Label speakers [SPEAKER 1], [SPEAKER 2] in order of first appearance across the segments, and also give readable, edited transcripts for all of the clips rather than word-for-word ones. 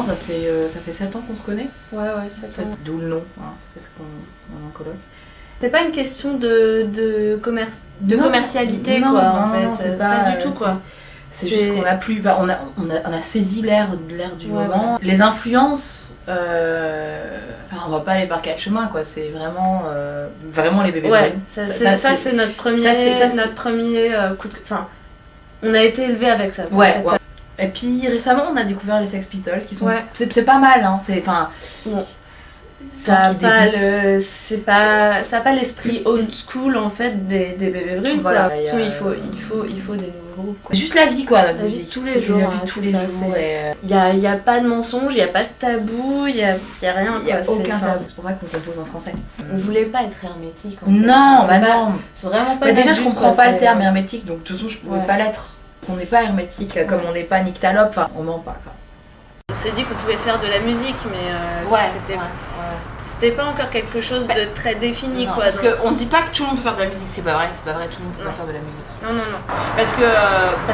[SPEAKER 1] Non, ça fait 7 ans qu'on se connaît.
[SPEAKER 2] Ouais, 7 ans.
[SPEAKER 1] D'où le nom, hein, c'est parce qu'on est en coloc.
[SPEAKER 2] C'est pas une question de commercialité,
[SPEAKER 1] non,
[SPEAKER 2] quoi,
[SPEAKER 1] non,
[SPEAKER 2] en fait.
[SPEAKER 1] Non, c'est pas
[SPEAKER 2] du tout, quoi.
[SPEAKER 1] C'est juste qu'on a plus... on a saisi l'air du moment. Voilà. Les influences, on va pas aller par 4 chemins, quoi. C'est vraiment les bébés brunes.
[SPEAKER 2] Ça, c'est notre premier coup de... Enfin, on a été élevés avec ça.
[SPEAKER 1] Ouais. Et puis récemment, on a découvert les Sex Pistols, qui sont... C'est pas mal, hein.
[SPEAKER 2] Ça a pas l'esprit old school en fait des bébés brunes. Voilà. Il faut des nouveaux groupes.
[SPEAKER 1] Juste la vie, quoi, la musique.
[SPEAKER 2] Tous les jours. Il y a pas de mensonge, il y a pas de tabou, il y a rien.
[SPEAKER 1] Il y a aucun tabou. C'est pour ça qu'on compose en français.
[SPEAKER 2] On voulait pas être hermétique.
[SPEAKER 1] Non, non.
[SPEAKER 2] C'est vraiment pas.
[SPEAKER 1] Déjà, je comprends pas le terme hermétique, donc de toute façon, je pouvais pas l'être. On n'est pas hermétique, comme on n'est pas nyctalope. Enfin, on ment pas, quoi.
[SPEAKER 2] On s'est dit qu'on pouvait faire de la musique, mais c'était pas encore quelque chose de très défini, quoi.
[SPEAKER 1] Parce qu'on dit pas que tout le monde peut faire de la musique, c'est pas vrai, tout le monde peut pas faire de la musique.
[SPEAKER 2] Non.
[SPEAKER 1] Parce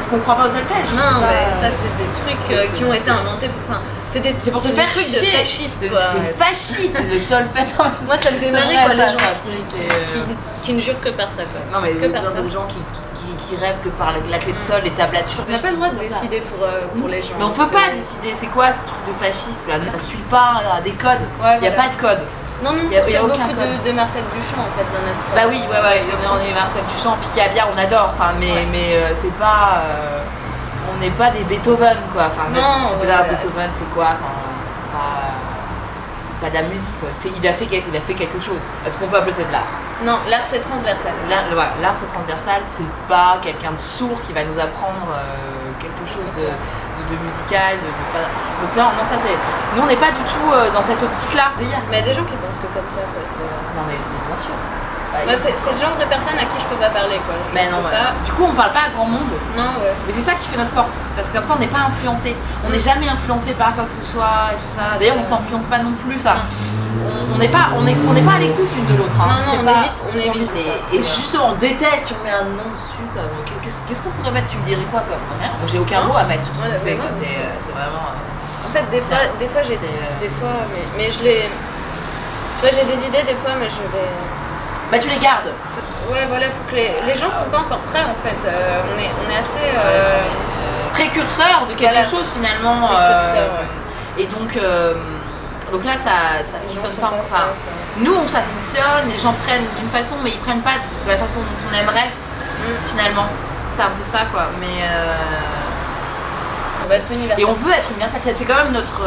[SPEAKER 1] qu'on croit pas au solfège.
[SPEAKER 2] Non, mais ça c'est des trucs qui ont été inventés pour... Enfin, c'est pour te faire chier. De fasciste, quoi.
[SPEAKER 1] C'est fasciste, le solfège.
[SPEAKER 2] Moi ça me fait marrer, quoi, les gens qui ne jurent que par ça, quoi.
[SPEAKER 1] Non, mais il y a des gens qui rêvent que par la clé de sol et tablature.
[SPEAKER 2] On n'a pas le droit de décider pour les gens.
[SPEAKER 1] Mais on peut pas décider, c'est quoi ce truc de fasciste là? Ça suit pas des codes, il n'y a pas de code.
[SPEAKER 2] Non, même si il y a beaucoup de Marcel Duchamp en fait dans notre...
[SPEAKER 1] Bah oui, on est Marcel Duchamp, Picabia, on adore, mais c'est pas... on n'est pas des Beethoven, quoi. Enfin, Beethoven c'est quoi? C'est pas de la musique, quoi. Il a fait quelque chose. Est-ce qu'on peut appeler ça de l'art?
[SPEAKER 2] Non, l'art c'est transversal.
[SPEAKER 1] L'art c'est transversal, c'est pas quelqu'un de sourd qui va nous apprendre quelque chose de musical. Donc non, ça c'est... Nous on n'est pas du tout dans cette optique-là.
[SPEAKER 2] Mais il y a des gens qui pensent que comme ça, quoi.
[SPEAKER 1] Non mais bien sûr.
[SPEAKER 2] C'est le genre de personne à qui je peux pas parler, quoi.
[SPEAKER 1] Du coup on parle pas à grand monde.
[SPEAKER 2] Non,
[SPEAKER 1] mais c'est ça qui fait notre force, parce que comme ça on n'est pas influencé. On n'est jamais influencé par quoi que ce soit et tout ça. D'ailleurs on s'influence pas non plus. Enfin, on n'est pas à l'écoute l'une de l'autre. Hein.
[SPEAKER 2] Non, on évite.
[SPEAKER 1] Et justement on déteste si on met un nom dessus. Qu'est-ce qu'on pourrait mettre? Tu me dirais quoi, quoi? Rien. Moi j'ai aucun mot à mettre sur ce qu'on fait, quoi. C'est vraiment...
[SPEAKER 2] En fait des fois j'ai des fois mais je les... Tu vois, j'ai des idées des fois, mais je les...
[SPEAKER 1] Bah tu les gardes.
[SPEAKER 2] Ouais, voilà, faut que les gens sont pas encore prêts en fait. On est assez
[SPEAKER 1] précurseurs de quelque chose finalement. Et donc là ça fonctionne pas. Enfin, nous ça fonctionne, les gens prennent d'une façon, mais ils prennent pas de la façon dont on aimerait finalement. C'est un peu ça, quoi. Mais
[SPEAKER 2] on va être universel.
[SPEAKER 1] Et on veut être universel, c'est quand même notre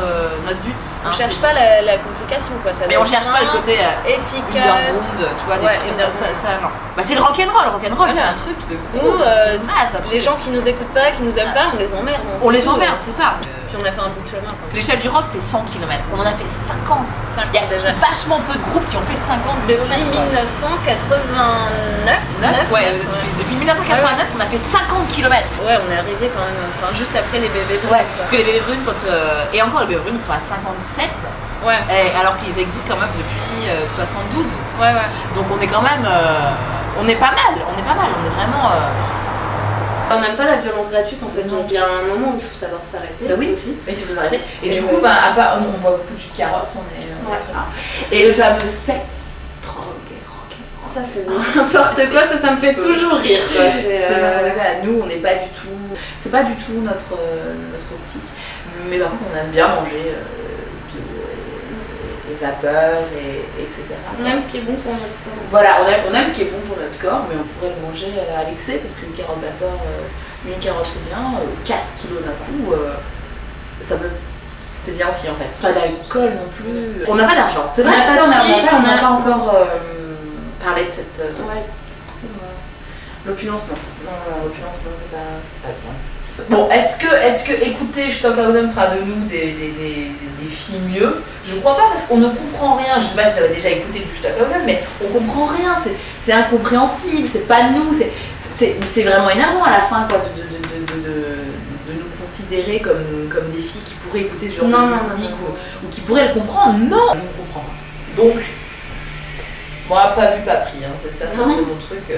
[SPEAKER 1] but.
[SPEAKER 2] On cherche pas la complication, quoi. Ça
[SPEAKER 1] mais on cherche pas le côté
[SPEAKER 2] efficace.
[SPEAKER 1] Tu vois, des trucs comme ça, non. Bah c'est le rock'n'roll, c'est un truc de gros.
[SPEAKER 2] Les gens qui nous écoutent pas, qui nous aiment pas, on les emmerde.
[SPEAKER 1] On les emmerde, c'est ça.
[SPEAKER 2] Puis on a fait un bout de chemin.
[SPEAKER 1] L'échelle du rock, c'est 100 km. On en a fait 50. Il y a déjà vachement peu de groupes qui ont fait 50
[SPEAKER 2] depuis 1989.
[SPEAKER 1] Depuis 1989, on a fait 50 km.
[SPEAKER 2] Ouais, on est arrivé quand même, juste après les bébés brunes.
[SPEAKER 1] Ouais, parce que les bébés brunes, et encore les bébés brunes, ils sont à 57.
[SPEAKER 2] Ouais.
[SPEAKER 1] Alors qu'ils existent quand même depuis 72.
[SPEAKER 2] Ouais.
[SPEAKER 1] Donc on est quand même... on est pas mal, on est vraiment...
[SPEAKER 2] On n'aime pas la violence gratuite en fait, donc il y a un moment où il faut savoir s'arrêter.
[SPEAKER 1] Bah oui, aussi. Mais il faut s'arrêter. Et du coup, on voit beaucoup de jus de carotte, on est là. Et le fameux sexe, drogue et rock'n'roll.
[SPEAKER 2] Ça c'est n'importe quoi, ça me fait toujours rire.
[SPEAKER 1] Nous, on n'est pas du tout... C'est pas du tout notre optique. Mais par contre, on aime bien manger les vapeurs, etc.
[SPEAKER 2] On aime ce qui est bon pour notre corps.
[SPEAKER 1] Voilà, on aime ce qui est bon pour notre corps, mais on pourrait le manger à l'excès, parce qu'une carotte vapeur, une carotte c'est bien, 4 kilos d'un coup, c'est bien aussi en fait. Pas d'alcool non plus. On n'a pas d'argent, c'est vrai, on n'a pas encore parlé de cette... L'opulence, non. L'opulence, non, c'est pas bien. Bon, est-ce que écouter Stockhausen fera de nous des filles mieux? Je crois pas, parce qu'on ne comprend rien. Je sais pas si vous avez déjà écouté du Stockhausen, mais on comprend rien. C'est incompréhensible, c'est pas nous. C'est vraiment énervant à la fin, quoi, de nous considérer comme des filles qui pourraient écouter ce genre de musique ou qui pourraient le comprendre. Non, on ne comprend pas. Donc, moi, pas vu, pas pris. Hein. C'est ça, c'est mon truc.